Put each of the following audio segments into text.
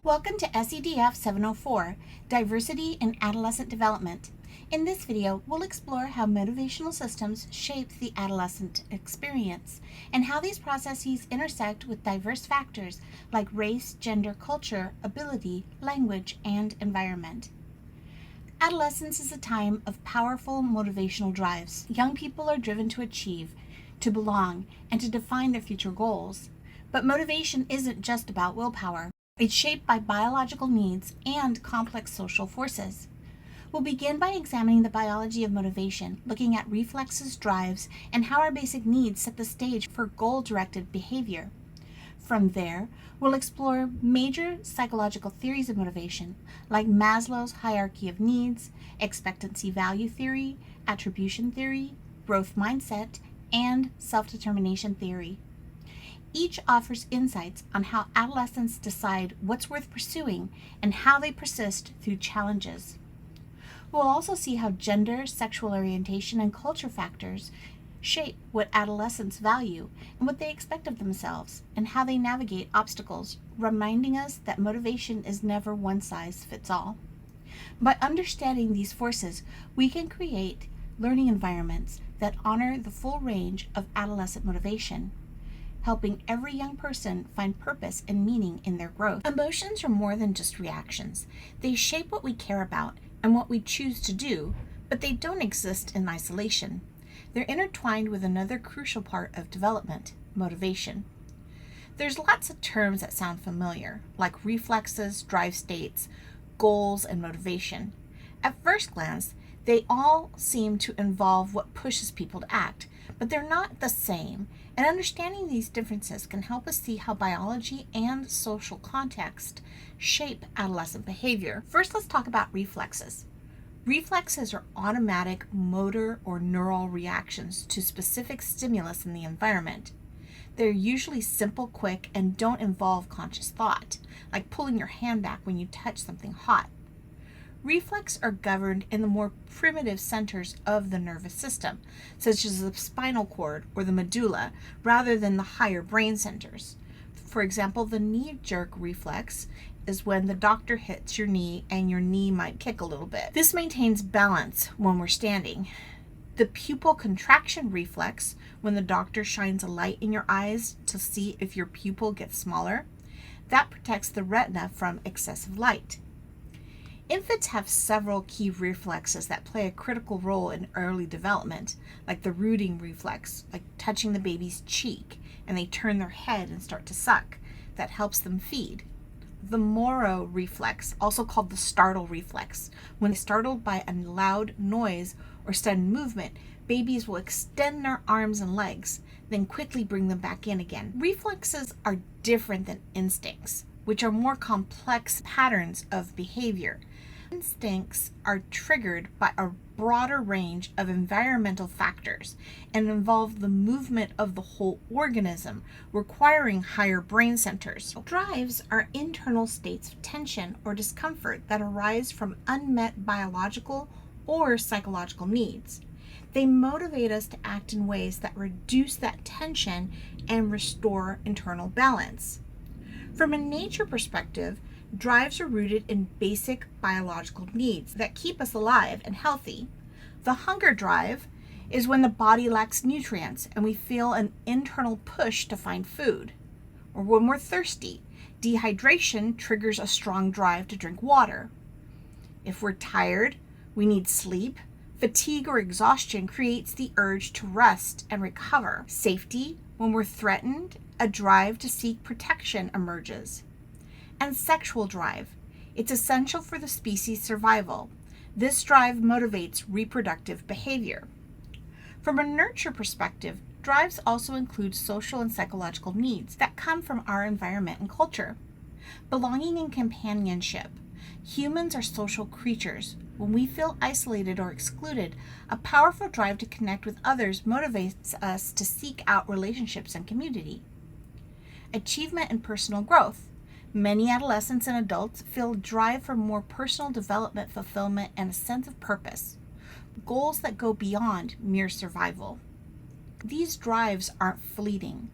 Welcome to SEDF 704, Diversity in Adolescent Development. In this video, we'll explore how motivational systems shape the adolescent experience and how these processes intersect with diverse factors like race, gender, culture, ability, language, and environment. Adolescence is a time of powerful motivational drives. Young people are driven to achieve, to belong, and to define their future goals. But motivation isn't just about willpower. It's shaped by biological needs and complex social forces. We'll begin by examining the biology of motivation, looking at reflexes, drives, and how our basic needs set the stage for goal-directed behavior. From there, we'll explore major psychological theories of motivation, like Maslow's hierarchy of needs, Expectancy Value Theory, Attribution Theory, Growth Mindset, and Self-Determination Theory. Each offers insights on how adolescents decide what's worth pursuing and how they persist through challenges. We'll also see how gender, sexual orientation, and culture factors shape what adolescents value and what they expect of themselves, and how they navigate obstacles, reminding us that motivation is never one size fits all. By understanding these forces, we can create learning environments that honor the full range of adolescent motivation, helping every young person find purpose and meaning in their growth. Emotions are more than just reactions. They shape what we care about and what we choose to do, but they don't exist in isolation. They're intertwined with another crucial part of development, motivation. There's lots of terms that sound familiar, like reflexes, drive states, goals, and motivation. At first glance, they all seem to involve what pushes people to act, but they're not the same, and understanding these differences can help us see how biology and social context shape adolescent behavior. First, let's talk about reflexes. Reflexes are automatic motor or neural reactions to specific stimulus in the environment. They're usually simple, quick, and don't involve conscious thought, like pulling your hand back when you touch something hot. Reflexes are governed in the more primitive centers of the nervous system, such as the spinal cord or the medulla, rather than the higher brain centers. For example, the knee-jerk reflex is when the doctor hits your knee and your knee might kick a little bit. This maintains balance when we're standing. The pupil contraction reflex, when the doctor shines a light in your eyes to see if your pupil gets smaller, that protects the retina from excessive light. Infants have several key reflexes that play a critical role in early development, like the rooting reflex, like touching the baby's cheek, and they turn their head and start to suck. That helps them feed. The Moro reflex, also called the startle reflex, when startled by a loud noise or sudden movement, babies will extend their arms and legs, then quickly bring them back in again. Reflexes are different than instincts, which are more complex patterns of behavior. Instincts are triggered by a broader range of environmental factors and involve the movement of the whole organism, requiring higher brain centers. Drives are internal states of tension or discomfort that arise from unmet biological or psychological needs. They motivate us to act in ways that reduce that tension and restore internal balance. From a nature perspective, drives are rooted in basic biological needs that keep us alive and healthy. The hunger drive is when the body lacks nutrients and we feel an internal push to find food. Or when we're thirsty, dehydration triggers a strong drive to drink water. If we're tired, we need sleep. Fatigue or exhaustion creates the urge to rest and recover. Safety, when we're threatened, a drive to seek protection emerges. And sexual drive. It's essential for the species' survival. This drive motivates reproductive behavior. From a nurture perspective, drives also include social and psychological needs that come from our environment and culture. Belonging and companionship. Humans are social creatures. When we feel isolated or excluded, a powerful drive to connect with others motivates us to seek out relationships and community. Achievement and personal growth. Many adolescents and adults feel a drive for more personal development, fulfillment, and a sense of purpose, goals that go beyond mere survival. These drives aren't fleeting.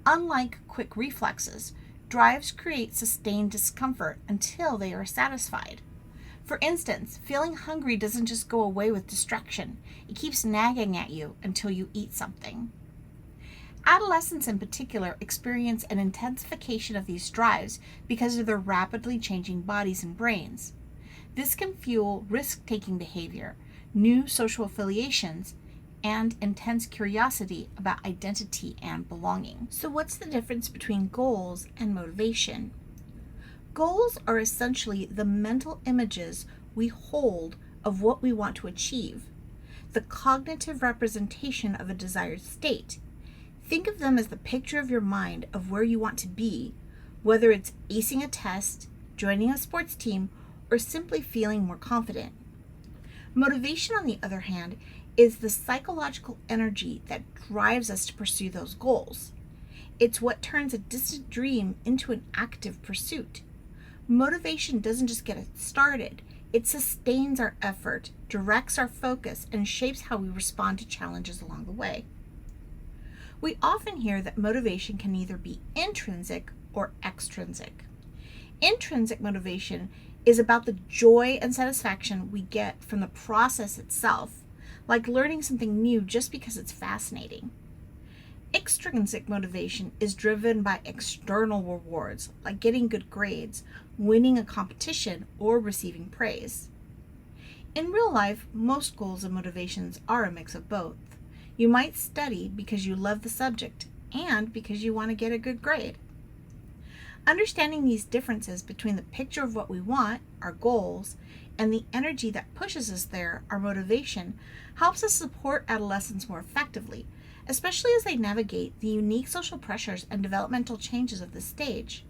Unlike quick reflexes, drives create sustained discomfort until they are satisfied. For instance, feeling hungry doesn't just go away with distraction. It keeps nagging at you until you eat something. Adolescents in particular experience an intensification of these drives because of their rapidly changing bodies and brains. This can fuel risk-taking behavior, new social affiliations, and intense curiosity about identity and belonging. So what's the difference between goals and motivation? Goals are essentially the mental images we hold of what we want to achieve, the cognitive representation of a desired state. Think of them as the picture of your mind of where you want to be, whether it's acing a test, joining a sports team, or simply feeling more confident. Motivation, on the other hand, is the psychological energy that drives us to pursue those goals. It's what turns a distant dream into an active pursuit. Motivation doesn't just get us started, it sustains our effort, directs our focus, and shapes how we respond to challenges along the way. We often hear that motivation can either be intrinsic or extrinsic. Intrinsic motivation is about the joy and satisfaction we get from the process itself, like learning something new just because it's fascinating. Extrinsic motivation is driven by external rewards, like getting good grades, winning a competition, or receiving praise. In real life, most goals and motivations are a mix of both. You might study because you love the subject and because you want to get a good grade. Understanding these differences between the picture of what we want, our goals, and the energy that pushes us there, our motivation, helps us support adolescents more effectively, especially as they navigate the unique social pressures and developmental changes of this stage.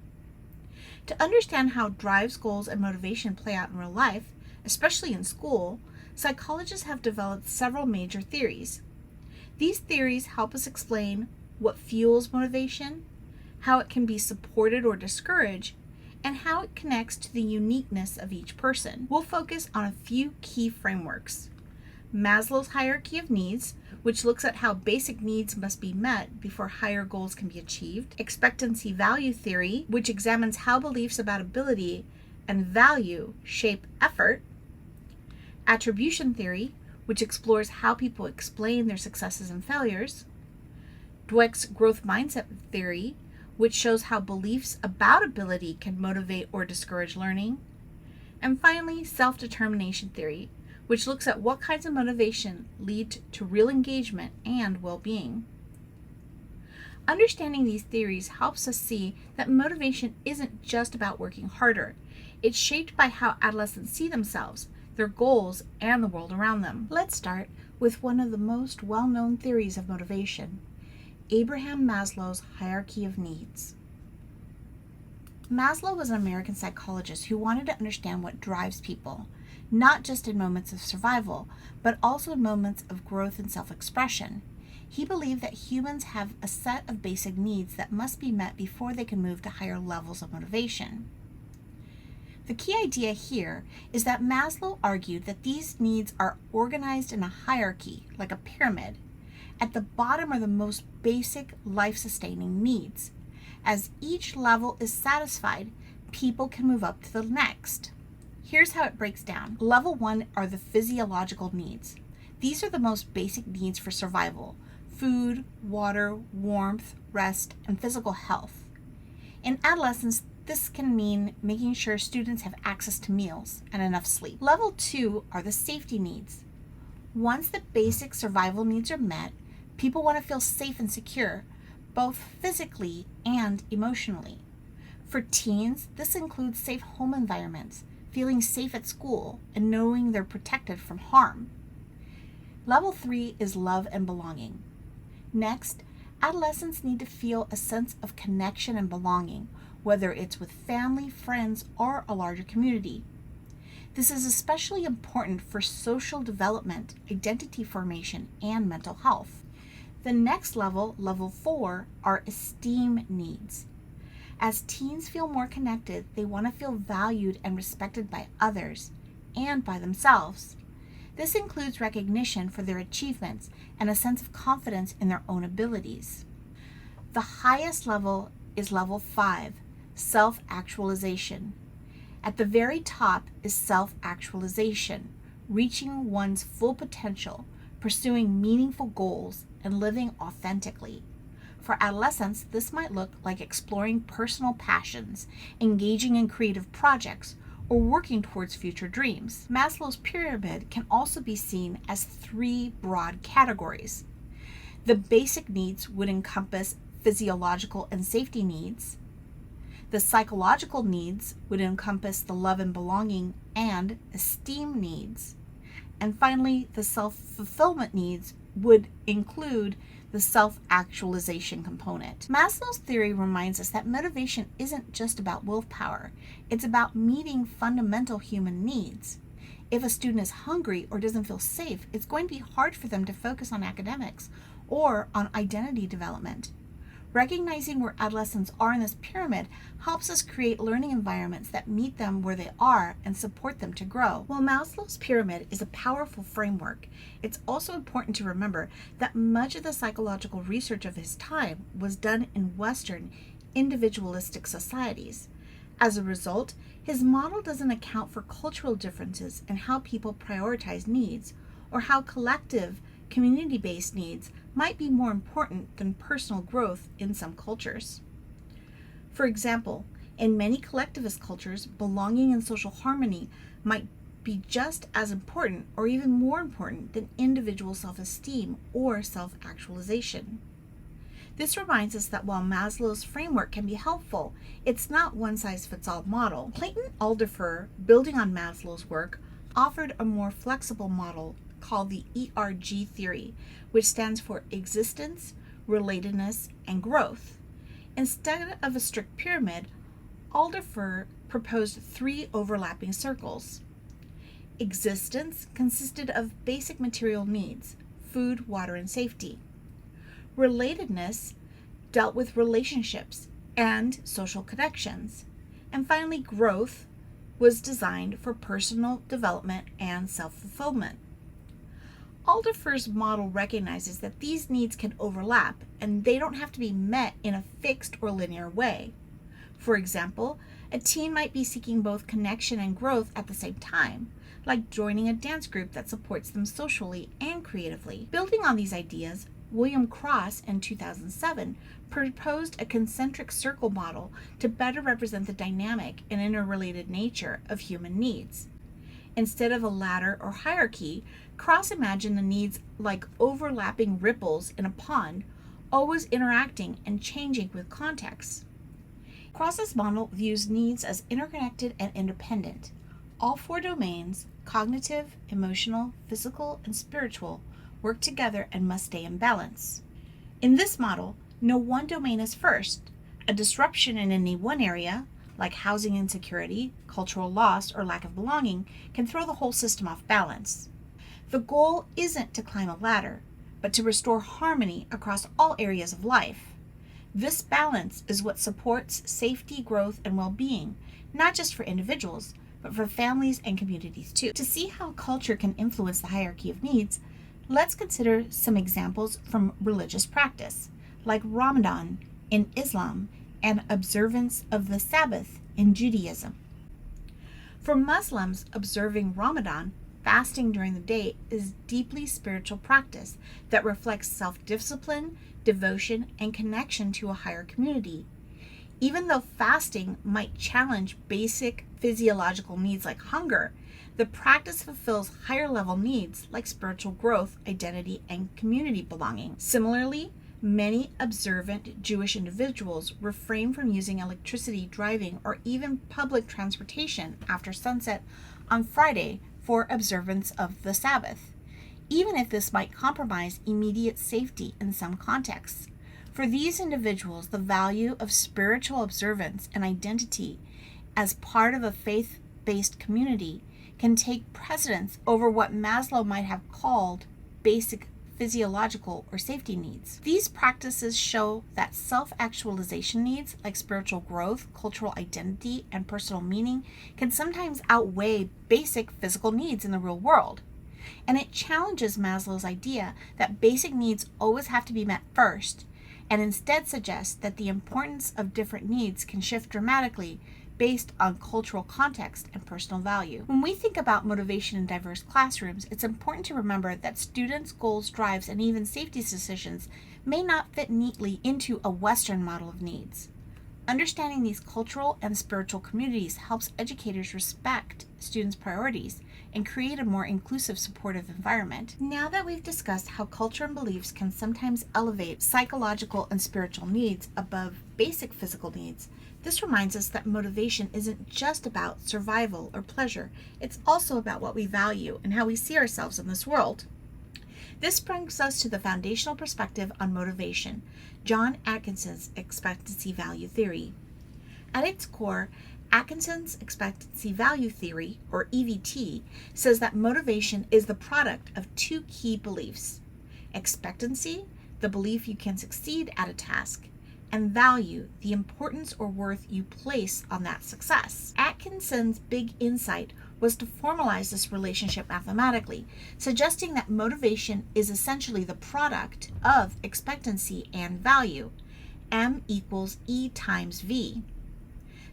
To understand how drives, goals, and motivation play out in real life, especially in school, psychologists have developed several major theories. These theories help us explain what fuels motivation, how it can be supported or discouraged, and how it connects to the uniqueness of each person. We'll focus on a few key frameworks. Maslow's hierarchy of needs, which looks at how basic needs must be met before higher goals can be achieved. Expectancy Value Theory, which examines how beliefs about ability and value shape effort. Attribution Theory, which explores how people explain their successes and failures. Dweck's Growth Mindset Theory, which shows how beliefs about ability can motivate or discourage learning. And finally, Self-Determination Theory, which looks at what kinds of motivation lead to real engagement and well-being. Understanding these theories helps us see that motivation isn't just about working harder. It's shaped by how adolescents see themselves, their goals, and the world around them. Let's start with one of the most well-known theories of motivation, Abraham Maslow's hierarchy of needs. Maslow was an American psychologist who wanted to understand what drives people, not just in moments of survival, but also in moments of growth and self-expression. He believed that humans have a set of basic needs that must be met before they can move to higher levels of motivation. The key idea here is that Maslow argued that these needs are organized in a hierarchy, like a pyramid. At the bottom are the most basic life-sustaining needs. As each level is satisfied, people can move up to the next. Here's how it breaks down. Level 1 are the physiological needs. These are the most basic needs for survival: food, water, warmth, rest, and physical health. In adolescence, this can mean making sure students have access to meals and enough sleep. Level 2 are the safety needs. Once the basic survival needs are met, people want to feel safe and secure, both physically and emotionally. For teens, this includes safe home environments, feeling safe at school, and knowing they're protected from harm. Level 3 is love and belonging. Next, adolescents need to feel a sense of connection and belonging, whether it's with family, friends, or a larger community. This is especially important for social development, identity formation, and mental health. The next level, level 4, are esteem needs. As teens feel more connected, they want to feel valued and respected by others and by themselves. This includes recognition for their achievements and a sense of confidence in their own abilities. The highest level is level 5, self-actualization. At the very top is self-actualization, reaching one's full potential, pursuing meaningful goals, and living authentically. For adolescents, this might look like exploring personal passions, engaging in creative projects, or working towards future dreams. Maslow's pyramid can also be seen as 3 broad categories. The basic needs would encompass physiological and safety needs. The psychological needs would encompass the love and belonging and esteem needs. And finally, the self-fulfillment needs would include the self-actualization component. Maslow's theory reminds us that motivation isn't just about willpower. It's about meeting fundamental human needs. If a student is hungry or doesn't feel safe, it's going to be hard for them to focus on academics or on identity development. Recognizing where adolescents are in this pyramid helps us create learning environments that meet them where they are and support them to grow. While Maslow's pyramid is a powerful framework, it's also important to remember that much of the psychological research of his time was done in Western, individualistic societies. As a result, his model doesn't account for cultural differences in how people prioritize needs, or how collective, community-based needs might be more important than personal growth in some cultures. For example, in many collectivist cultures, belonging and social harmony might be just as important or even more important than individual self-esteem or self-actualization. This reminds us that while Maslow's framework can be helpful, it's not one-size-fits-all model. Clayton Alderfer, building on Maslow's work, offered a more flexible model called the ERG theory, which stands for existence, relatedness, and growth. Instead of a strict pyramid, Alderfer proposed 3 overlapping circles. Existence consisted of basic material needs, food, water, and safety. Relatedness dealt with relationships and social connections. And finally, growth was designed for personal development and self-fulfillment. Alderfer's model recognizes that these needs can overlap and they don't have to be met in a fixed or linear way. For example, a teen might be seeking both connection and growth at the same time, like joining a dance group that supports them socially and creatively. Building on these ideas, William Cross in 2007 proposed a concentric circle model to better represent the dynamic and interrelated nature of human needs. Instead of a ladder or hierarchy, Cross imagined the needs like overlapping ripples in a pond, always interacting and changing with context. Cross's model views needs as interconnected and independent. All 4 domains, cognitive, emotional, physical, and spiritual, work together and must stay in balance. In this model, no one domain is first. A disruption in any one area, like housing insecurity, cultural loss, or lack of belonging, can throw the whole system off balance. The goal isn't to climb a ladder, but to restore harmony across all areas of life. This balance is what supports safety, growth, and well-being, not just for individuals, but for families and communities too. To see how culture can influence the hierarchy of needs, let's consider some examples from religious practice, like Ramadan in Islam and observance of the Sabbath in Judaism. For Muslims, observing Ramadan, fasting during the day, is deeply spiritual practice that reflects self-discipline, devotion, and connection to a higher community. Even though fasting might challenge basic physiological needs like hunger, the practice fulfills higher level needs like spiritual growth, identity, and community belonging. Similarly, many observant Jewish individuals refrain from using electricity, driving, or even public transportation after sunset on Friday for observance of the Sabbath, even if this might compromise immediate safety in some contexts. For these individuals, the value of spiritual observance and identity as part of a faith-based community can take precedence over what Maslow might have called basic physiological or safety needs. These practices show that self-actualization needs like spiritual growth, cultural identity, and personal meaning can sometimes outweigh basic physical needs in the real world. And it challenges Maslow's idea that basic needs always have to be met first, and instead suggests that the importance of different needs can shift dramatically based on cultural context and personal value. When we think about motivation in diverse classrooms, it's important to remember that students' goals, drives, and even safety decisions may not fit neatly into a Western model of needs. Understanding these cultural and spiritual communities helps educators respect students' priorities and create a more inclusive, supportive environment. Now that we've discussed how culture and beliefs can sometimes elevate psychological and spiritual needs above basic physical needs, this reminds us that motivation isn't just about survival or pleasure. It's also about what we value and how we see ourselves in this world. This brings us to the foundational perspective on motivation, John Atkinson's Expectancy Value Theory. At its core, Atkinson's Expectancy Value Theory, or EVT, says that motivation is the product of two key beliefs: expectancy, the belief you can succeed at a task, and value, the importance or worth you place on that success. Atkinson's big insight was to formalize this relationship mathematically, suggesting that motivation is essentially the product of expectancy and value, M equals E times V.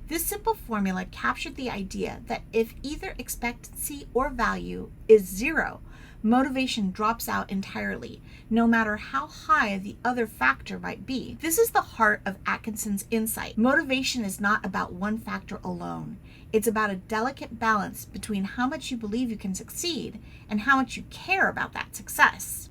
This simple formula captured the idea that if either expectancy or value is zero, motivation drops out entirely, no matter how high the other factor might be. This is the heart of Atkinson's insight. Motivation is not about one factor alone. It's about a delicate balance between how much you believe you can succeed and how much you care about that success.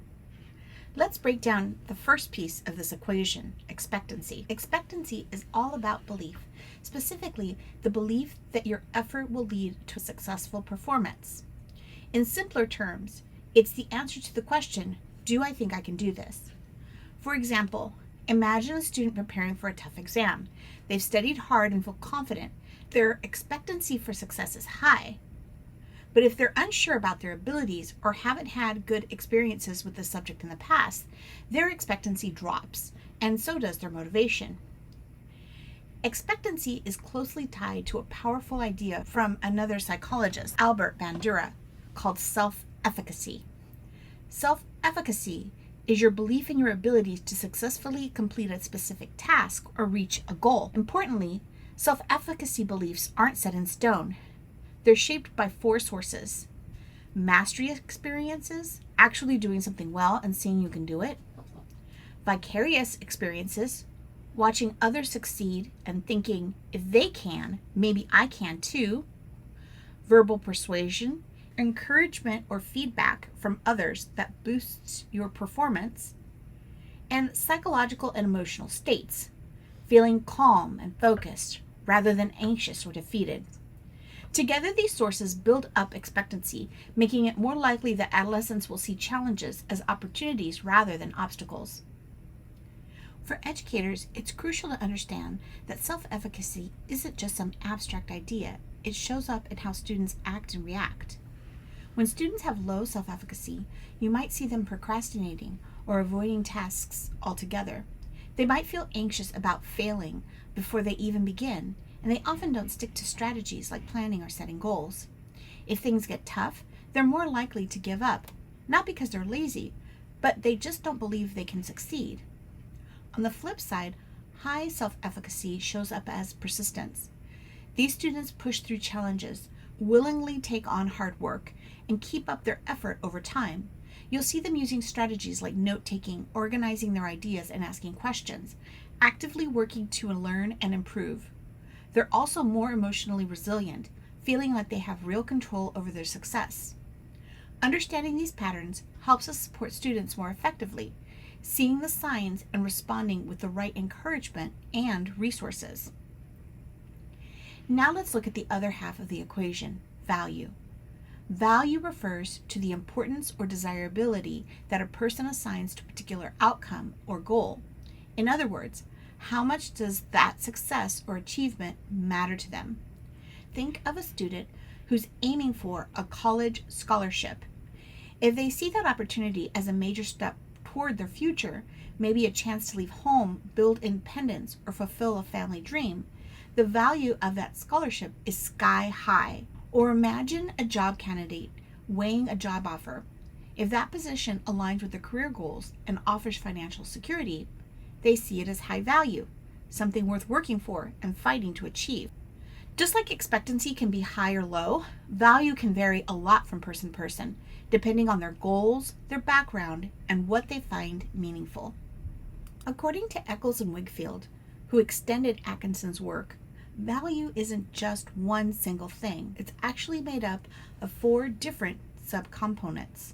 Let's break down the first piece of this equation, expectancy. Expectancy is all about belief, specifically the belief that your effort will lead to a successful performance. In simpler terms, it's the answer to the question, do I think I can do this? For example, imagine a student preparing for a tough exam. They've studied hard and feel confident. Their expectancy for success is high. But if they're unsure about their abilities or haven't had good experiences with the subject in the past, their expectancy drops, and so does their motivation. Expectancy is closely tied to a powerful idea from another psychologist, Albert Bandura, called self-efficacy. Self-efficacy is your belief in your abilities to successfully complete a specific task or reach a goal. Importantly, self-efficacy beliefs aren't set in stone. They're shaped by four sources: mastery experiences, actually doing something well and seeing you can do it; vicarious experiences, watching others succeed and thinking, if they can, maybe I can too; verbal persuasion, encouragement or feedback from others that boosts your performance; and psychological and emotional states, feeling calm and focused rather than anxious or defeated. Together, these sources build up expectancy, making it more likely that adolescents will see challenges as opportunities rather than obstacles. For educators, it's crucial to understand that self-efficacy isn't just some abstract idea. It shows up in how students act and react. When students have low self-efficacy, you might see them procrastinating or avoiding tasks altogether. They might feel anxious about failing before they even begin, and they often don't stick to strategies like planning or setting goals. If things get tough, they're more likely to give up, not because they're lazy, but they just don't believe they can succeed. On the flip side, high self-efficacy shows up as persistence. These students push through challenges, willingly take on hard work, and keep up their effort over time. You'll see them using strategies like note-taking, organizing their ideas, and asking questions, actively working to learn and improve. They're also more emotionally resilient, feeling like they have real control over their success. Understanding these patterns helps us support students more effectively, seeing the signs and responding with the right encouragement and resources. Now let's look at the other half of the equation, value. Value refers to the importance or desirability that a person assigns to a particular outcome or goal. In other words, how much does that success or achievement matter to them? Think of a student who's aiming for a college scholarship. If they see that opportunity as a major step toward their future, maybe a chance to leave home, build independence, or fulfill a family dream, the value of that scholarship is sky high. Or imagine a job candidate weighing a job offer. If that position aligns with their career goals and offers financial security, they see it as high value, something worth working for and fighting to achieve. Just like expectancy can be high or low, value can vary a lot from person to person, depending on their goals, their background, and what they find meaningful. According to Eccles and Wigfield, who extended Atkinson's work, value isn't just one single thing. It's actually made up of 4 different subcomponents.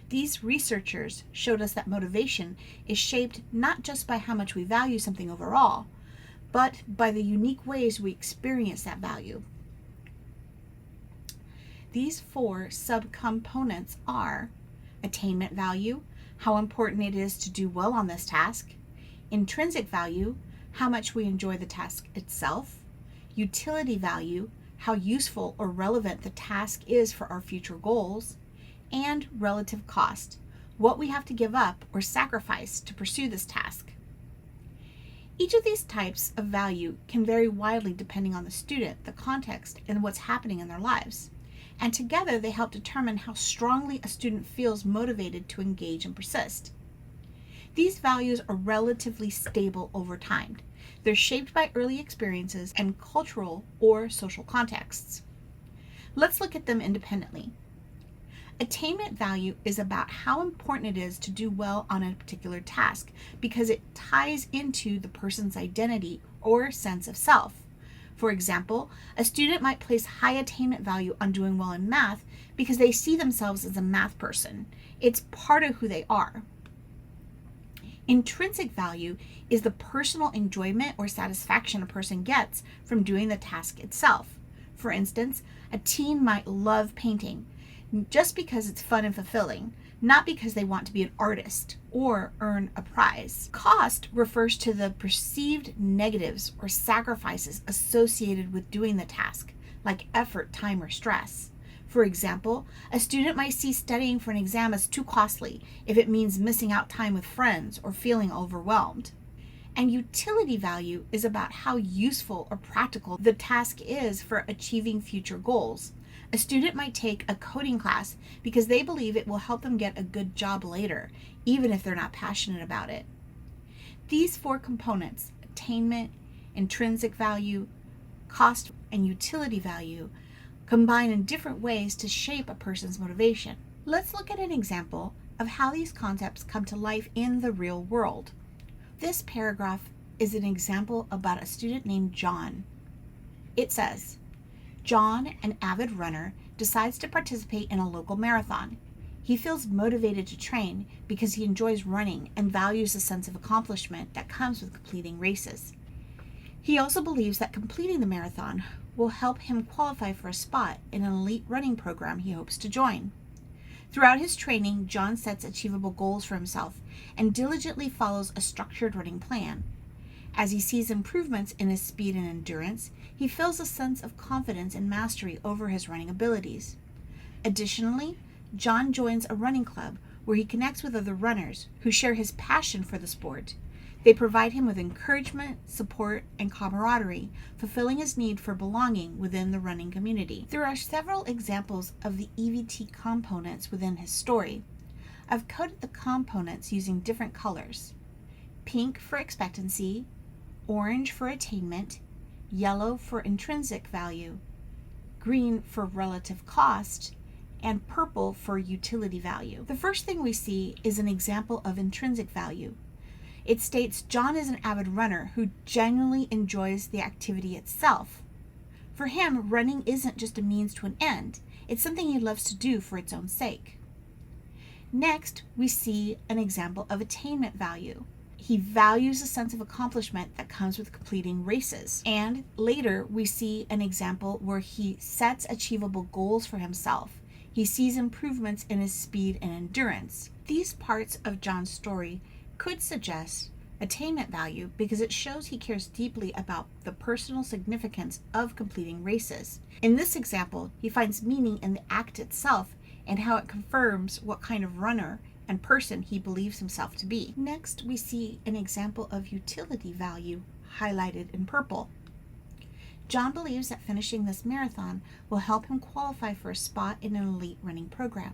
These researchers showed us that motivation is shaped not just by how much we value something overall, but by the unique ways we experience that value. These 4 subcomponents are attainment value, how important it is to do well on this task; intrinsic value, how much we enjoy the task itself; utility value, how useful or relevant the task is for our future goals; and relative cost, what we have to give up or sacrifice to pursue this task. Each of these types of value can vary widely depending on the student, the context, and what's happening in their lives. And together they help determine how strongly a student feels motivated to engage and persist. These values are relatively stable over time. They're shaped by early experiences and cultural or social contexts. Let's look at them independently. Attainment value is about how important it is to do well on a particular task because it ties into the person's identity or sense of self. For example, a student might place high attainment value on doing well in math because they see themselves as a math person. It's part of who they are. Intrinsic value is the personal enjoyment or satisfaction a person gets from doing the task itself. For instance, a teen might love painting just because it's fun and fulfilling, not because they want to be an artist or earn a prize. Cost refers to the perceived negatives or sacrifices associated with doing the task, like effort, time, or stress. For example, a student might see studying for an exam as too costly if it means missing out time with friends or feeling overwhelmed. And utility value is about how useful or practical the task is for achieving future goals. A student might take a coding class because they believe it will help them get a good job later, even if they're not passionate about it. These 4 components, attainment, intrinsic value, cost, and utility value, combine in different ways to shape a person's motivation. Let's look at an example of how these concepts come to life in the real world. This paragraph is an example about a student named John. It says, John, an avid runner, decides to participate in a local marathon. He feels motivated to train because he enjoys running and values the sense of accomplishment that comes with completing races. He also believes that completing the marathon will help him qualify for a spot in an elite running program he hopes to join. Throughout his training, John sets achievable goals for himself and diligently follows a structured running plan. As he sees improvements in his speed and endurance, he feels a sense of confidence and mastery over his running abilities. Additionally, John joins a running club where he connects with other runners who share his passion for the sport. They provide him with encouragement, support, and camaraderie, fulfilling his need for belonging within the running community. There are several examples of the EVT components within his story. I've coded the components using different colors: pink for expectancy, orange for attainment, yellow for intrinsic value, green for relative cost, and purple for utility value. The first thing we see is an example of intrinsic value. It states John is an avid runner who genuinely enjoys the activity itself. For him, running isn't just a means to an end, it's something he loves to do for its own sake. Next, we see an example of attainment value. He values the sense of accomplishment that comes with completing races. And later, we see an example where he sets achievable goals for himself. He sees improvements in his speed and endurance. These parts of John's story could suggest attainment value because it shows he cares deeply about the personal significance of completing races. In this example, he finds meaning in the act itself and how it confirms what kind of runner and person he believes himself to be. Next, we see an example of utility value highlighted in purple. John believes that finishing this marathon will help him qualify for a spot in an elite running program.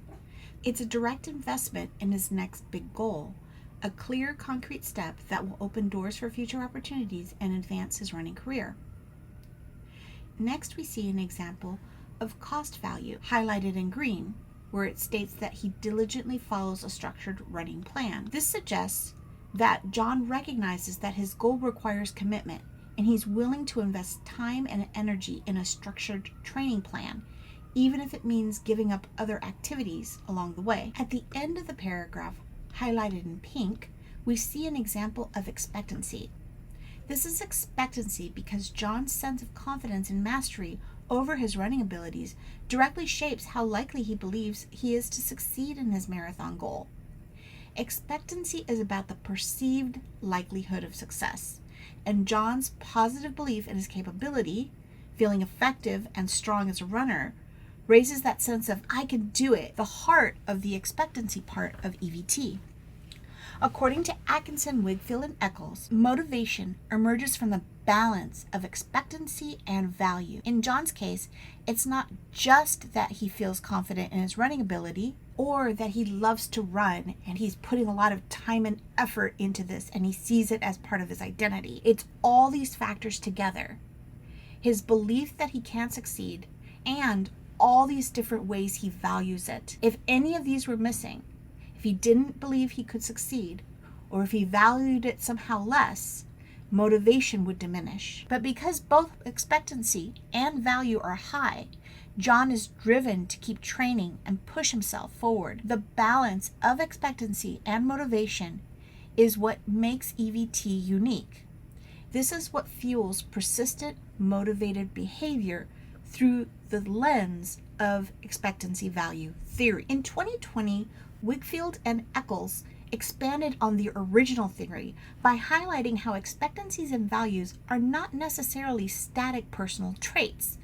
It's a direct investment in his next big goal, a clear, concrete step that will open doors for future opportunities and advance his running career. Next, we see an example of cost value, highlighted in green, where it states that he diligently follows a structured running plan. This suggests that John recognizes that his goal requires commitment, and he's willing to invest time and energy in a structured training plan, even if it means giving up other activities along the way. At the end of the paragraph, highlighted in pink, we see an example of expectancy. This is expectancy because John's sense of confidence and mastery over his running abilities directly shapes how likely he believes he is to succeed in his marathon goal. Expectancy is about the perceived likelihood of success, and John's positive belief in his capability, feeling effective and strong as a runner, raises that sense of I can do it, the heart of the expectancy part of EVT. According to Atkinson, Wigfield, and Eccles, motivation emerges from the balance of expectancy and value. In John's case, it's not just that he feels confident in his running ability or that he loves to run and he's putting a lot of time and effort into this and he sees it as part of his identity. It's all these factors together. His belief that he can succeed and all these different ways he values it. If any of these were missing, if he didn't believe he could succeed, or if he valued it somehow less, motivation would diminish. But because both expectancy and value are high, John is driven to keep training and push himself forward. The balance of expectancy and motivation is what makes EVT unique. This is what fuels persistent, motivated behavior through the lens of expectancy value theory. In 2020, Wigfield and Eccles expanded on the original theory by highlighting how expectancies and values are not necessarily static personal traits,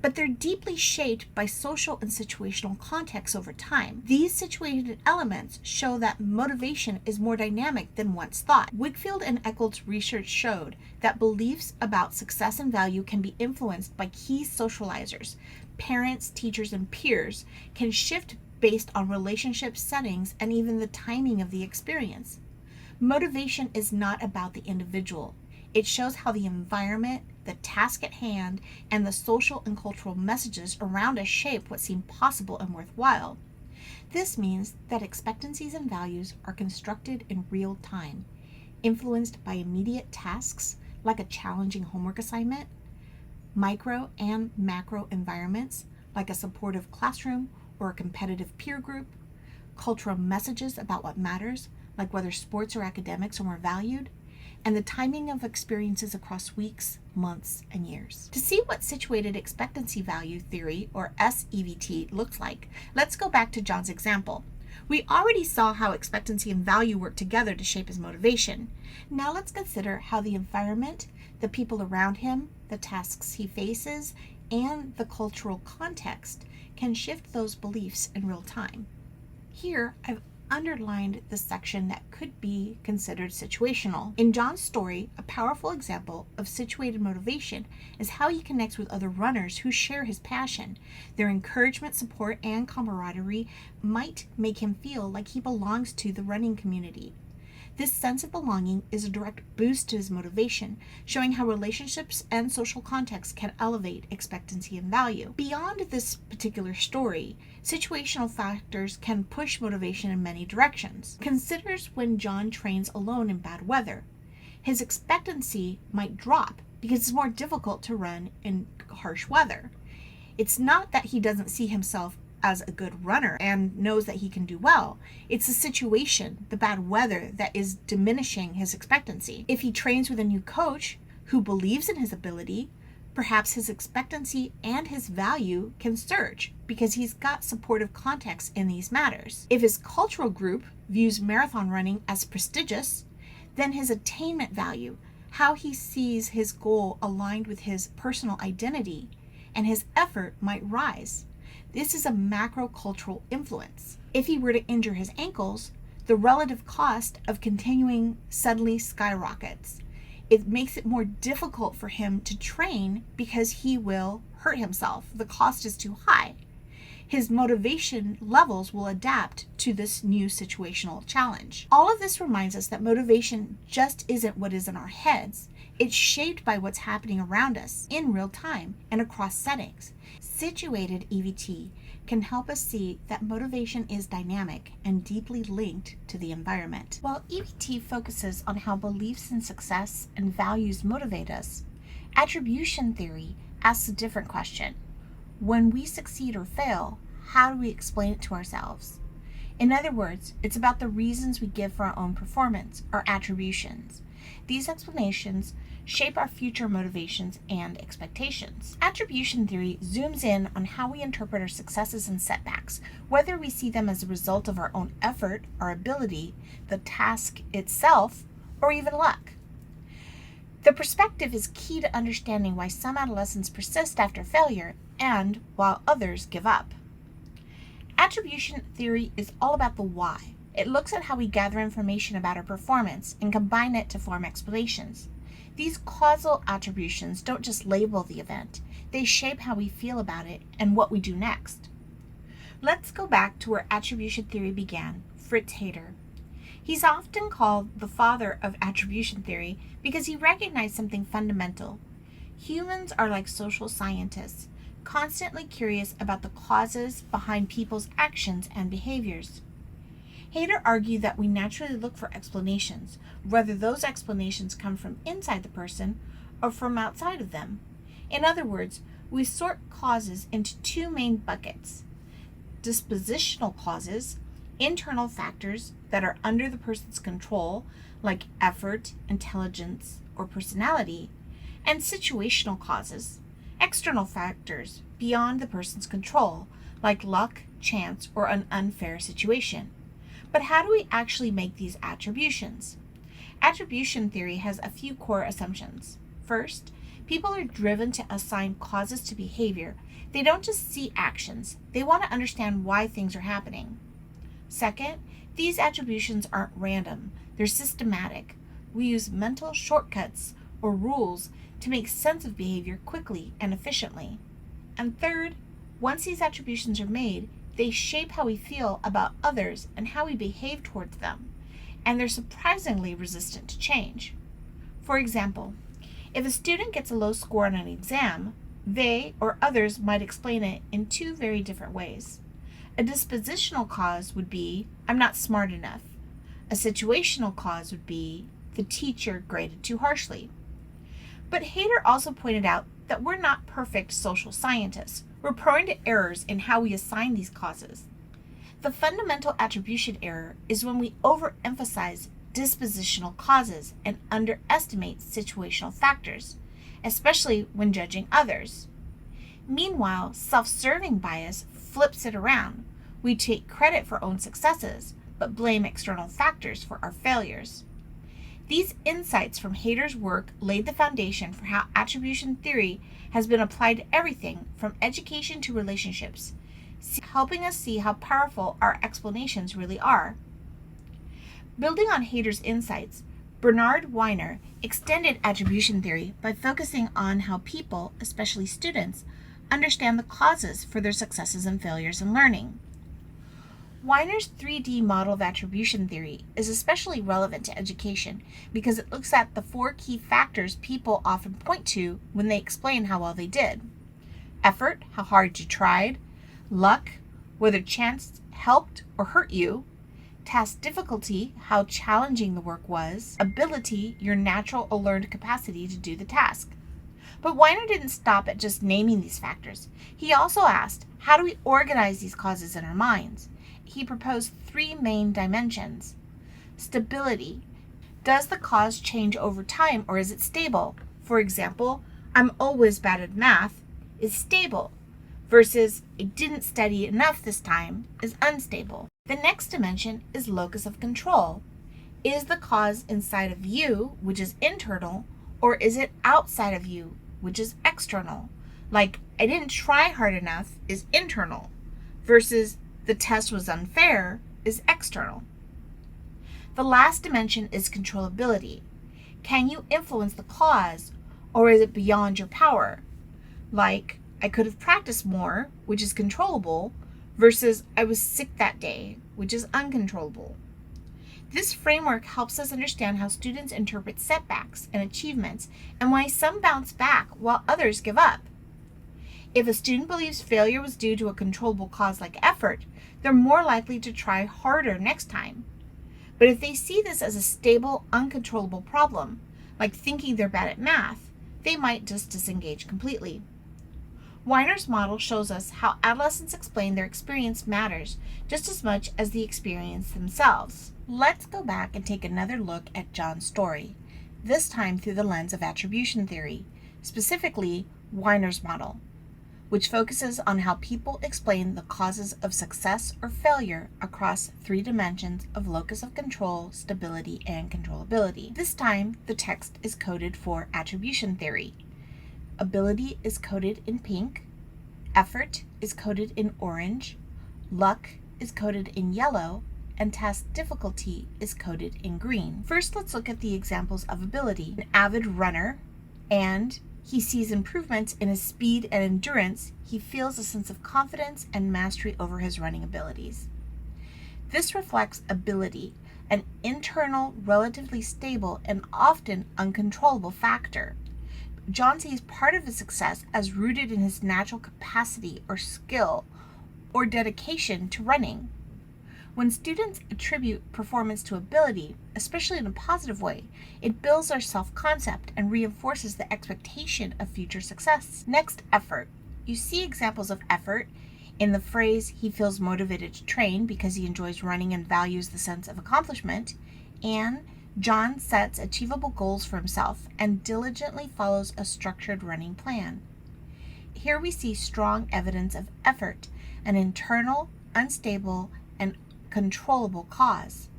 but they're deeply shaped by social and situational contexts over time. These situated elements show that motivation is more dynamic than once thought. Wigfield and Eccles' research showed that beliefs about success and value can be influenced by key socializers. Parents, teachers, and peers can shift based on relationship settings and even the timing of the experience. Motivation is not about the individual. It shows how the environment, the task at hand, and the social and cultural messages around us shape what seem possible and worthwhile. This means that expectancies and values are constructed in real time, influenced by immediate tasks like a challenging homework assignment, micro and macro environments like a supportive classroom or a competitive peer group, cultural messages about what matters, like whether sports or academics are more valued, and the timing of experiences across weeks, months, and years. To see what situated expectancy value theory, or SEVT, looks like, let's go back to John's example. We already saw how expectancy and value work together to shape his motivation. Now let's consider how the environment, the people around him, the tasks he faces, and the cultural context can shift those beliefs in real time. Here, I've underlined the section that could be considered situational. In John's story, a powerful example of situated motivation is how he connects with other runners who share his passion. Their encouragement, support, and camaraderie might make him feel like he belongs to the running community. This sense of belonging is a direct boost to his motivation, showing how relationships and social contexts can elevate expectancy and value. Beyond this particular story, situational factors can push motivation in many directions. Consider when John trains alone in bad weather. His expectancy might drop because it's more difficult to run in harsh weather. It's not that he doesn't see himself as a good runner and knows that he can do well. It's the situation, the bad weather, that is diminishing his expectancy. If he trains with a new coach who believes in his ability, perhaps his expectancy and his value can surge because he's got supportive context in these matters. If his cultural group views marathon running as prestigious, then his attainment value, how he sees his goal aligned with his personal identity, and his effort might rise. This is a macro cultural influence. If he were to injure his ankles, the relative cost of continuing suddenly skyrockets. It makes it more difficult for him to train because he will hurt himself. The cost is too high. His motivation levels will adapt to this new situational challenge. All of this reminds us that motivation just isn't what is in our heads. It's shaped by what's happening around us in real time and across settings. Situated EVT can help us see that motivation is dynamic and deeply linked to the environment. While EVT focuses on how beliefs in success and values motivate us, attribution theory asks a different question. When we succeed or fail, how do we explain it to ourselves? In other words, it's about the reasons we give for our own performance, our attributions. These explanations shape our future motivations and expectations. Attribution theory zooms in on how we interpret our successes and setbacks, whether we see them as a result of our own effort, our ability, the task itself, or even luck. The perspective is key to understanding why some adolescents persist after failure and while others give up. Attribution theory is all about the why. It looks at how we gather information about our performance and combine it to form explanations. These causal attributions don't just label the event, they shape how we feel about it and what we do next. Let's go back to where attribution theory began, Fritz Hayter. He's often called the father of attribution theory because he recognized something fundamental. Humans are like social scientists, constantly curious about the causes behind people's actions and behaviors. Hayter argued that we naturally look for explanations, whether those explanations come from inside the person or from outside of them. In other words, we sort causes into two main buckets: dispositional causes, internal factors that are under the person's control, like effort, intelligence, or personality, and situational causes, external factors beyond the person's control, like luck, chance, or an unfair situation. But how do we actually make these attributions? Attribution theory has a few core assumptions. First, people are driven to assign causes to behavior. They don't just see actions, they want to understand why things are happening. Second, these attributions aren't random, they're systematic. We use mental shortcuts or rules to make sense of behavior quickly and efficiently. And third, once these attributions are made, they shape how we feel about others and how we behave towards them, and they're surprisingly resistant to change. For example, if a student gets a low score on an exam, they or others might explain it in two very different ways. A dispositional cause would be, I'm not smart enough. A situational cause would be, the teacher graded too harshly. But Hayter also pointed out that we're not perfect social scientists. We're prone to errors in how we assign these causes. The fundamental attribution error is when we overemphasize dispositional causes and underestimate situational factors, especially when judging others. Meanwhile, self-serving bias flips it around. We take credit for own successes, but blame external factors for our failures. These insights from Hayter's work laid the foundation for how attribution theory has been applied to everything from education to relationships, helping us see how powerful our explanations really are. Building on Hayter's insights, Bernard Weiner extended attribution theory by focusing on how people, especially students, understand the causes for their successes and failures in learning. Weiner's 3D model of attribution theory is especially relevant to education because it looks at the four key factors people often point to when they explain how well they did. Effort, how hard you tried. Luck, whether chance helped or hurt you. Task difficulty, how challenging the work was. Ability, your natural or learned capacity to do the task. But Weiner didn't stop at just naming these factors. He also asked, how do we organize these causes in our minds? He proposed three main dimensions. Stability. Does the cause change over time or is it stable? For example, I'm always bad at math is stable versus I didn't study enough this time is unstable. The next dimension is locus of control. Is the cause inside of you, which is internal, or is it outside of you, which is external? Like, I didn't try hard enough is internal versus the test was unfair is external. The last dimension is controllability. Can you influence the cause, or is it beyond your power? Like, I could have practiced more, which is controllable, versus I was sick that day, which is uncontrollable. This framework helps us understand how students interpret setbacks and achievements and why some bounce back while others give up. If a student believes failure was due to a controllable cause like effort, they're more likely to try harder next time. But if they see this as a stable, uncontrollable problem, like thinking they're bad at math, they might just disengage completely. Weiner's model shows us how adolescents explain their experience matters just as much as the experience themselves. Let's go back and take another look at John's story, this time through the lens of attribution theory, specifically Weiner's model, which focuses on how people explain the causes of success or failure across 3 dimensions of locus of control, stability, and controllability. This time, the text is coded for attribution theory. Ability is coded in pink, effort is coded in orange, luck is coded in yellow, and task difficulty is coded in green. First, let's look at the examples of ability. An avid runner, and he sees improvements in his speed and endurance. He feels a sense of confidence and mastery over his running abilities. This reflects ability, an internal, relatively stable, and often uncontrollable factor. John sees part of his success as rooted in his natural capacity or skill or dedication to running. When students attribute performance to ability, especially in a positive way, it builds their self-concept and reinforces the expectation of future success. Next, effort. You see examples of effort in the phrase, he feels motivated to train because he enjoys running and values the sense of accomplishment, and John sets achievable goals for himself and diligently follows a structured running plan. Here we see strong evidence of effort, an internal, unstable, and controllable cause.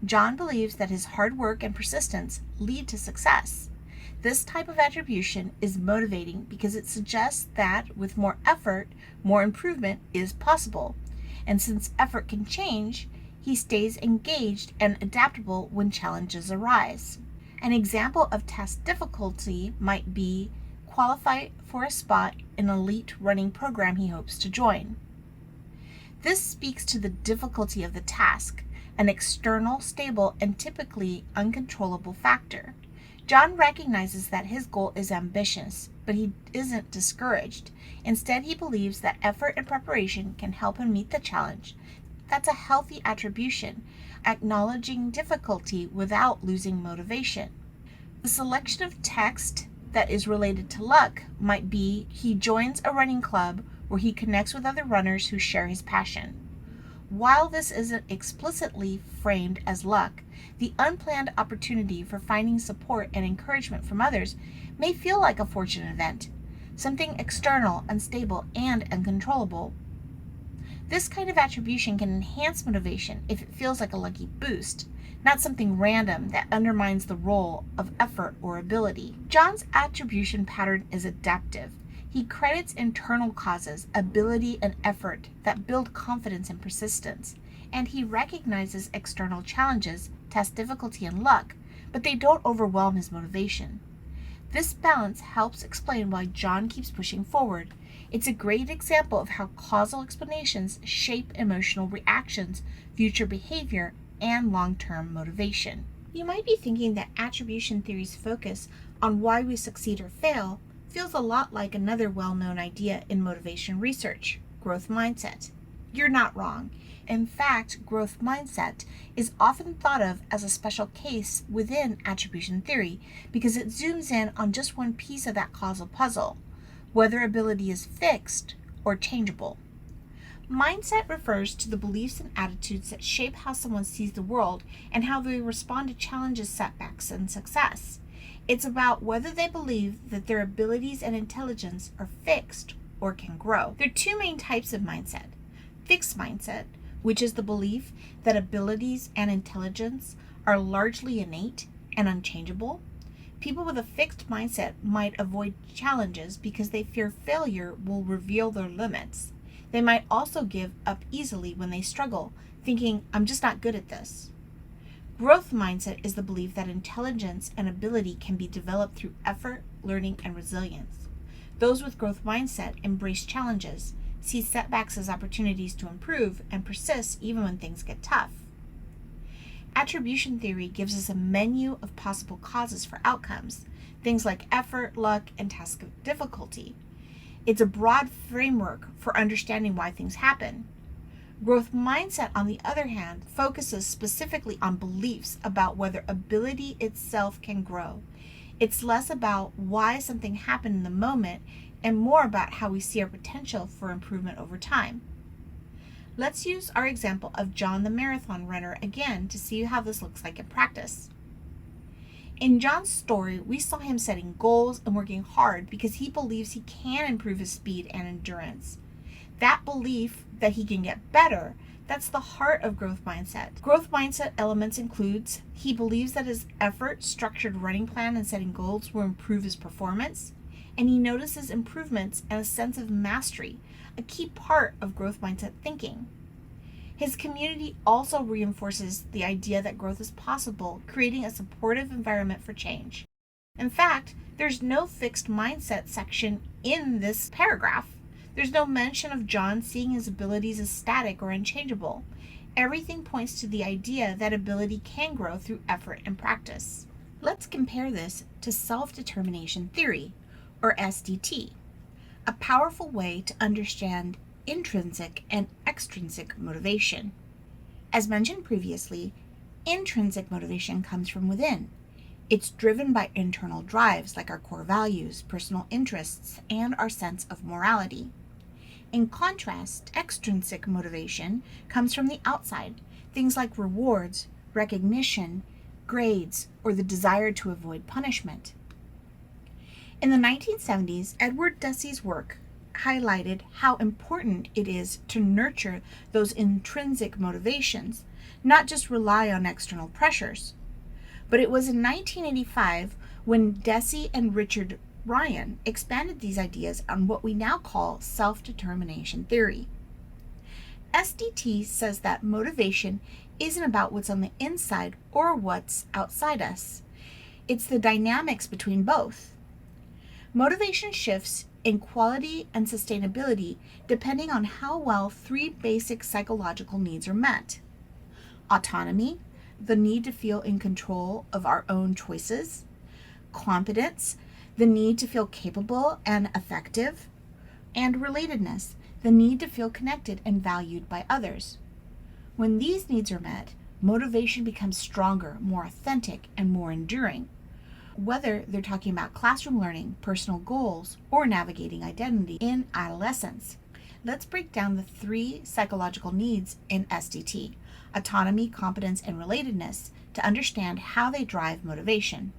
John believes that his hard work and persistence lead to success. This type of attribution is motivating because it suggests that with more effort, more improvement is possible. And since effort can change, he stays engaged and adaptable when challenges arise. An example of task difficulty might be qualify for a spot in an elite running program he hopes to join. This speaks to the difficulty of the task, an external, stable, and typically uncontrollable factor. John recognizes that his goal is ambitious, but he isn't discouraged. Instead, he believes that effort and preparation can help him meet the challenge. That's a healthy attribution, acknowledging difficulty without losing motivation. The selection of text that is related to luck might be he joins a running club where he connects with other runners who share his passion. While this isn't explicitly framed as luck, the unplanned opportunity for finding support and encouragement from others may feel like a fortunate event, something external, unstable, and uncontrollable. This kind of attribution can enhance motivation if it feels like a lucky boost, not something random that undermines the role of effort or ability. John's attribution pattern is adaptive. He credits internal causes, ability, and effort that build confidence and persistence, and he recognizes external challenges, test difficulty, and luck, but they don't overwhelm his motivation. This balance helps explain why John keeps pushing forward. It's a great example of how causal explanations shape emotional reactions, future behavior, and long-term motivation. You might be thinking that attribution theory's focus on why we succeed or fail feels a lot like another well-known idea in motivation research, growth mindset. You're not wrong. In fact, growth mindset is often thought of as a special case within attribution theory because it zooms in on just one piece of that causal puzzle, whether ability is fixed or changeable. Mindset refers to the beliefs and attitudes that shape how someone sees the world and how they respond to challenges, setbacks, and success. It's about whether they believe that their abilities and intelligence are fixed or can grow. There are 2 main types of mindset. Fixed mindset, which is the belief that abilities and intelligence are largely innate and unchangeable. People with a fixed mindset might avoid challenges because they fear failure will reveal their limits. They might also give up easily when they struggle, thinking, I'm just not good at this. Growth mindset is the belief that intelligence and ability can be developed through effort, learning, and resilience. Those with growth mindset embrace challenges, see setbacks as opportunities to improve, and persist even when things get tough. Attribution theory gives us a menu of possible causes for outcomes, things like effort, luck, and task difficulty. It's a broad framework for understanding why things happen. Growth mindset, on the other hand, focuses specifically on beliefs about whether ability itself can grow. It's less about why something happened in the moment and more about how we see our potential for improvement over time. Let's use our example of John the marathon runner again to see how this looks like in practice. In John's story, we saw him setting goals and working hard because he believes he can improve his speed and endurance. That belief that he can get better, that's the heart of growth mindset. Growth mindset elements includes he believes that his effort, structured running plan, and setting goals will improve his performance, and he notices improvements and a sense of mastery, a key part of growth mindset thinking. His community also reinforces the idea that growth is possible, creating a supportive environment for change. In fact, there's no fixed mindset section in this paragraph. There's no mention of John seeing his abilities as static or unchangeable. Everything points to the idea that ability can grow through effort and practice. Let's compare this to self-determination theory, or SDT, a powerful way to understand intrinsic and extrinsic motivation. As mentioned previously, intrinsic motivation comes from within. It's driven by internal drives like our core values, personal interests, and our sense of morality. In contrast, extrinsic motivation comes from the outside, things like rewards, recognition, grades, or the desire to avoid punishment. In the 1970s, Edward Deci's work highlighted how important it is to nurture those intrinsic motivations, not just rely on external pressures. But it was in 1985 when Deci and Richard Ryan expanded these ideas on what we now call self-determination theory. SDT says that motivation isn't about what's on the inside or what's outside us. It's the dynamics between both. Motivation shifts in quality and sustainability depending on how well three basic psychological needs are met: autonomy, the need to feel in control of our own choices; competence, the need to feel capable and effective; and relatedness, the need to feel connected and valued by others. When these needs are met, motivation becomes stronger, more authentic, and more enduring, whether they're talking about classroom learning, personal goals, or navigating identity in adolescence. Let's break down the three psychological needs in SDT: autonomy, competence, and relatedness, to understand how they drive motivation.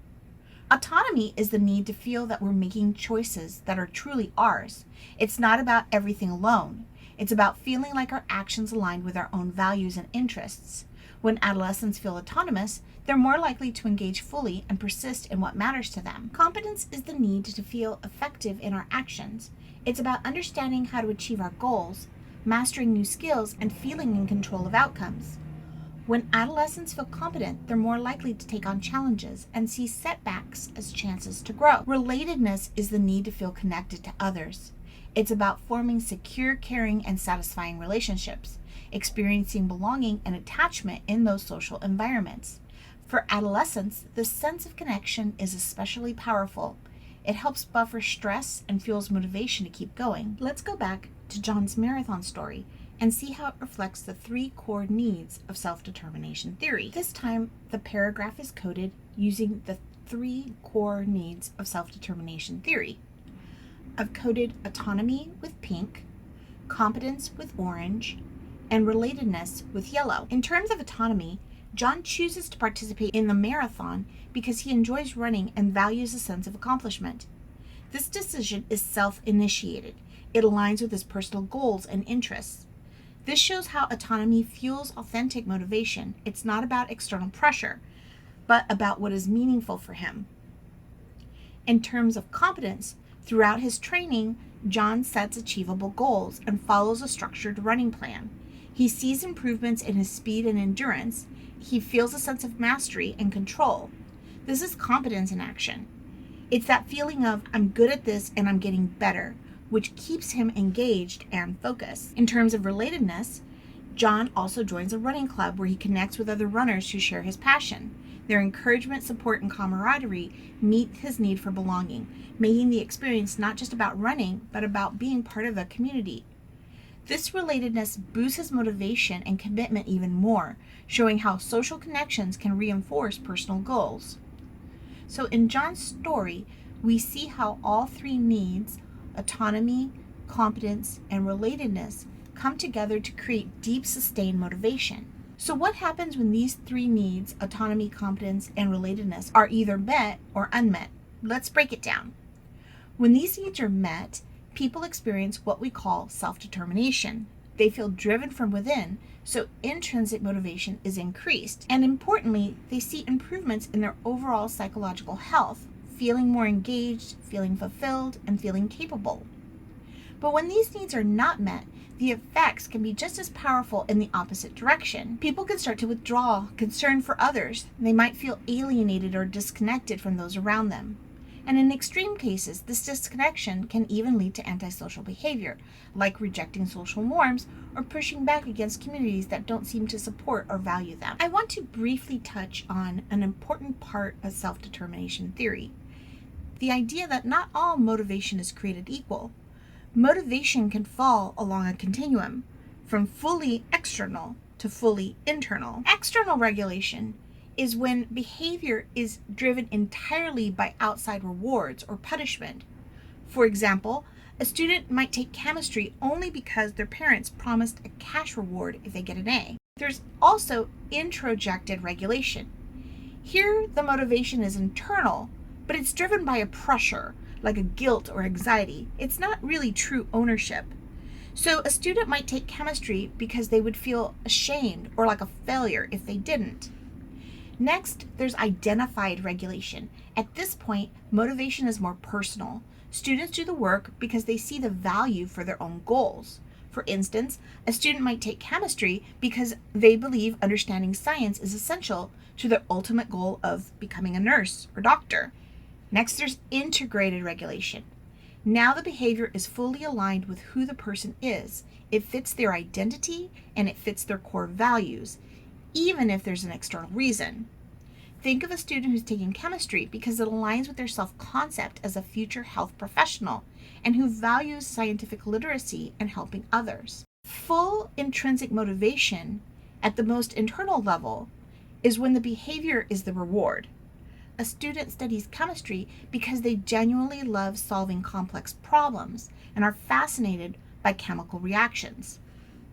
Autonomy is the need to feel that we're making choices that are truly ours. It's not about everything alone. It's about feeling like our actions align with our own values and interests. When adolescents feel autonomous, they're more likely to engage fully and persist in what matters to them. Competence is the need to feel effective in our actions. It's about understanding how to achieve our goals, mastering new skills, and feeling in control of outcomes. When adolescents feel competent, they're more likely to take on challenges and see setbacks as chances to grow. Relatedness is the need to feel connected to others. It's about forming secure, caring, and satisfying relationships, experiencing belonging and attachment in those social environments. For adolescents, the sense of connection is especially powerful. It helps buffer stress and fuels motivation to keep going. Let's go back to John's marathon story and see how it reflects the three core needs of self-determination theory. This time, the paragraph is coded using the three core needs of self-determination theory. I've coded autonomy with pink, competence with orange, and relatedness with yellow. In terms of autonomy, John chooses to participate in the marathon because he enjoys running and values a sense of accomplishment. This decision is self-initiated. It aligns with his personal goals and interests. This shows how autonomy fuels authentic motivation. It's not about external pressure, but about what is meaningful for him. In terms of competence, throughout his training, John sets achievable goals and follows a structured running plan. He sees improvements in his speed and endurance. He feels a sense of mastery and control. This is competence in action. It's that feeling of, I'm good at this and I'm getting better, which keeps him engaged and focused. In terms of relatedness, John also joins a running club where he connects with other runners who share his passion. Their encouragement, support, and camaraderie meet his need for belonging, making the experience not just about running, but about being part of a community. This relatedness boosts his motivation and commitment even more, showing how social connections can reinforce personal goals. So in John's story, we see how all three needs, autonomy, competence, and relatedness, come together to create deep, sustained motivation. So what happens when these three needs, autonomy, competence, and relatedness, are either met or unmet? Let's break it down. When these needs are met, people experience what we call self-determination. They feel driven from within, so intrinsic motivation is increased. And importantly, they see improvements in their overall psychological health, feeling more engaged, feeling fulfilled, and feeling capable. But when these needs are not met, the effects can be just as powerful in the opposite direction. People can start to withdraw, concern for others. They might feel alienated or disconnected from those around them. And in extreme cases, this disconnection can even lead to antisocial behavior, like rejecting social norms or pushing back against communities that don't seem to support or value them. I want to briefly touch on an important part of self-determination theory: the idea that not all motivation is created equal. Motivation can fall along a continuum, from fully external to fully internal. External regulation is when behavior is driven entirely by outside rewards or punishment. For example, a student might take chemistry only because their parents promised a cash reward if they get an A. There's also introjected regulation. Here, the motivation is internal, but it's driven by a pressure, like a guilt or anxiety. It's not really true ownership. So a student might take chemistry because they would feel ashamed or like a failure if they didn't. Next, there's identified regulation. At this point, motivation is more personal. Students do the work because they see the value for their own goals. For instance, a student might take chemistry because they believe understanding science is essential to their ultimate goal of becoming a nurse or doctor. Next, there's integrated regulation. Now the behavior is fully aligned with who the person is. It fits their identity and it fits their core values, even if there's an external reason. Think of a student who's taking chemistry because it aligns with their self-concept as a future health professional and who values scientific literacy and helping others. Full intrinsic motivation at the most internal level is when the behavior is the reward. A student studies chemistry because they genuinely love solving complex problems and are fascinated by chemical reactions.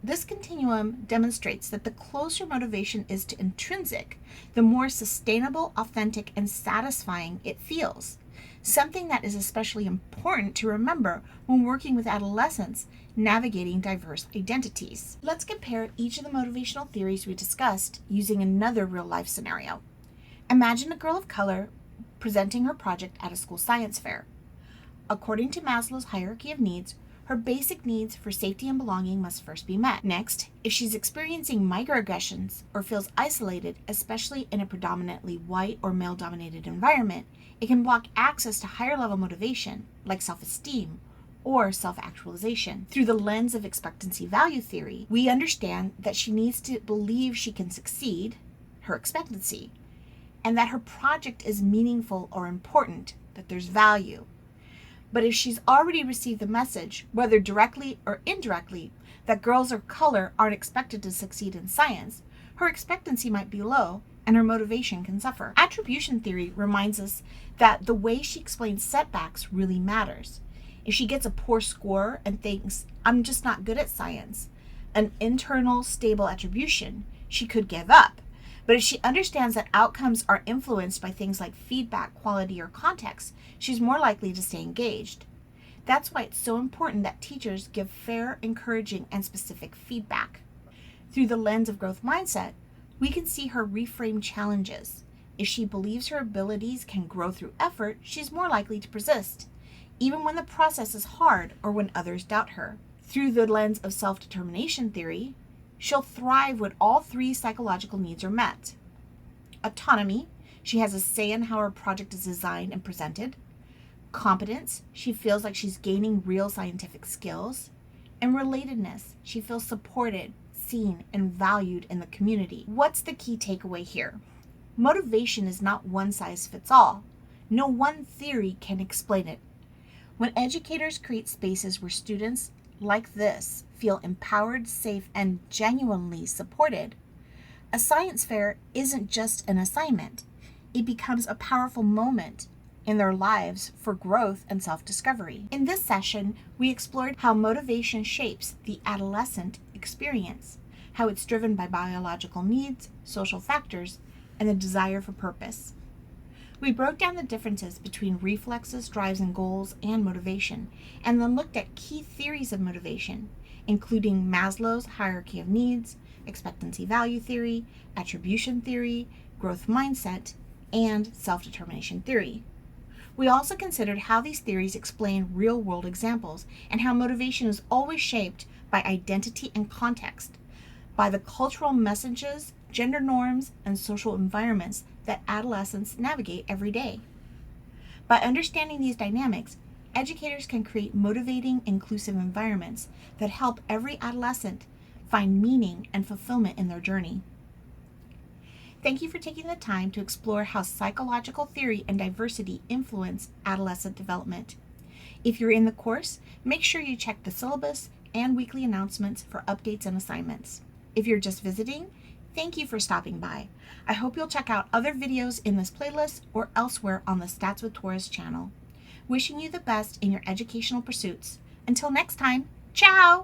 This continuum demonstrates that the closer motivation is to intrinsic, the more sustainable, authentic, and satisfying it feels. Something that is especially important to remember when working with adolescents navigating diverse identities. Let's compare each of the motivational theories we discussed using another real-life scenario. Imagine a girl of color presenting her project at a school science fair. According to Maslow's hierarchy of needs, her basic needs for safety and belonging must first be met. Next, if she's experiencing microaggressions or feels isolated, especially in a predominantly white or male-dominated environment, it can block access to higher-level motivation, like self-esteem or self-actualization. Through the lens of expectancy value theory, we understand that she needs to believe she can succeed, her expectancy, and that her project is meaningful or important, that there's value. But if she's already received the message, whether directly or indirectly, that girls of color aren't expected to succeed in science, her expectancy might be low and her motivation can suffer. Attribution theory reminds us that the way she explains setbacks really matters. If she gets a poor score and thinks, I'm just not good at science, an internal stable attribution, she could give up. But if she understands that outcomes are influenced by things like feedback, quality, or context, she's more likely to stay engaged. That's why it's so important that teachers give fair, encouraging, and specific feedback. Through the lens of growth mindset, we can see her reframe challenges. If she believes her abilities can grow through effort, she's more likely to persist, even when the process is hard or when others doubt her. Through the lens of self-determination theory, She'll thrive when all three psychological needs are met. Autonomy, she has a say in how her project is designed and presented. Competence, she feels like she's gaining real scientific skills. And relatedness, she feels supported, seen, and valued in the community. What's the key takeaway here? Motivation is not one size fits all. No one theory can explain it. When educators create spaces where students like this feel empowered, safe, and genuinely supported, a science fair isn't just an assignment. It becomes a powerful moment in their lives for growth and self-discovery. In this session, we explored how motivation shapes the adolescent experience, how it's driven by biological needs, social factors, and the desire for purpose. We broke down the differences between reflexes, drives, and goals, and motivation, and then looked at key theories of motivation, including Maslow's hierarchy of needs, Expectancy Value Theory, Attribution Theory, Growth Mindset, and Self-Determination Theory. We also considered how these theories explain real-world examples and how motivation is always shaped by identity and context, by the cultural messages, gender norms, and social environments that adolescents navigate every day. By understanding these dynamics, educators can create motivating, inclusive environments that help every adolescent find meaning and fulfillment in their journey. Thank you for taking the time to explore how psychological theory and diversity influence adolescent development. If you're in the course, make sure you check the syllabus and weekly announcements for updates and assignments. If you're just visiting, thank you for stopping by. I hope you'll check out other videos in this playlist or elsewhere on the Stats with Taurus channel. Wishing you the best in your educational pursuits. Until next time, ciao!